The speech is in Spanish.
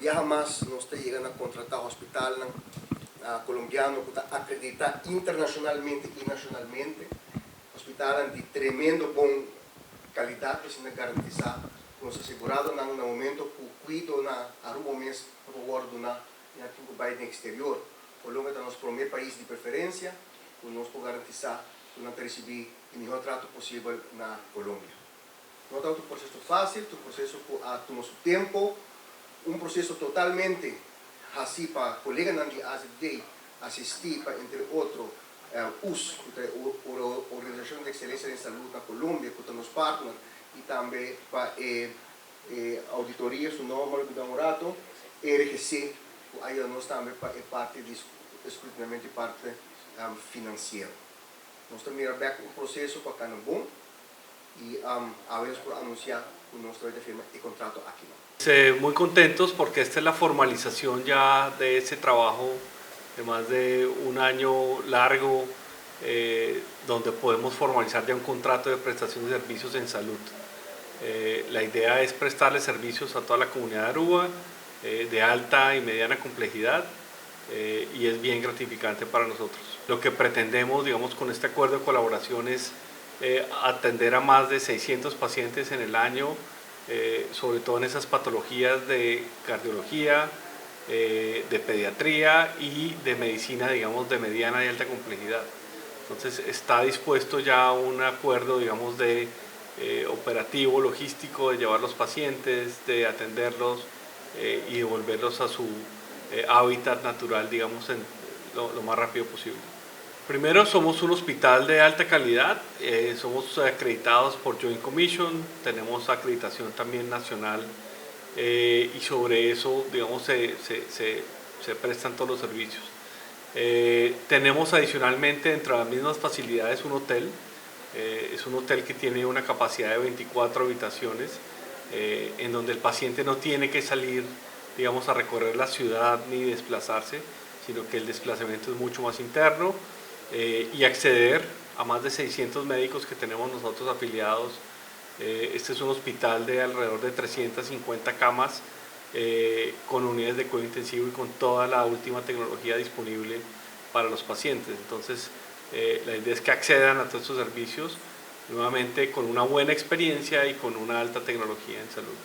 ya jamás no está llegando a contratar hospital colombiano que está acreditado internacionalmente y nacionalmente. Hospital de tremendo buena calidad que se garantiza nos asegurado en un momento que cuido na aruba mes por favor na país exterior. Colombia é o nosso primeiro país de preferência, e nós podemos garantizar que nós recebemos o melhor trato possível na Colômbia. Não é um processo fácil, é um processo que toma seu tempo, um processo totalmente assim para colegas de ASD assistir, para, entre outros, US, a Organização de Excelência em Saúde na Colômbia, que nos partners, e também para auditorias, o nome do namorado, RGC, que ajuda nós também para parte exclusivamente parte financeira. Nós também temos um processo para cada bom e a veces por anunciar que nós vamos firmar el contrato aquí. Muy contentos porque esta es la formalización ya de ese trabajo de más de un año largo, donde podemos formalizar ya un contrato de prestación de servicios en salud. La idea es prestarle servicios a toda la comunidad de Aruba de alta y mediana complejidad, y es bien gratificante para nosotros. Lo que pretendemos, digamos, con este acuerdo de colaboración es atender a más de 600 pacientes en el año, sobre todo en esas patologías de cardiología, de pediatría y de medicina, digamos, de mediana y alta complejidad. Entonces está dispuesto ya un acuerdo, digamos, de operativo, logístico, de llevar los pacientes, de atenderlos y devolverlos a su hábitat natural, digamos, en lo más rápido posible. Primero, somos un hospital de alta calidad, somos acreditados por Joint Commission, tenemos acreditación también nacional, y sobre eso, digamos, se prestan todos los servicios. Tenemos adicionalmente dentro de las mismas facilidades un hotel, es un hotel que tiene una capacidad de 24 habitaciones, en donde el paciente no tiene que salir, digamos, a recorrer la ciudad ni desplazarse, sino que el desplazamiento es mucho más interno, y acceder a más de 600 médicos que tenemos nosotros afiliados. Este es un hospital de alrededor de 350 camas, con unidades de cuidado intensivo y con toda la última tecnología disponible para los pacientes. Entonces, la idea es que accedan a todos estos servicios, nuevamente con una buena experiencia y con una alta tecnología en salud.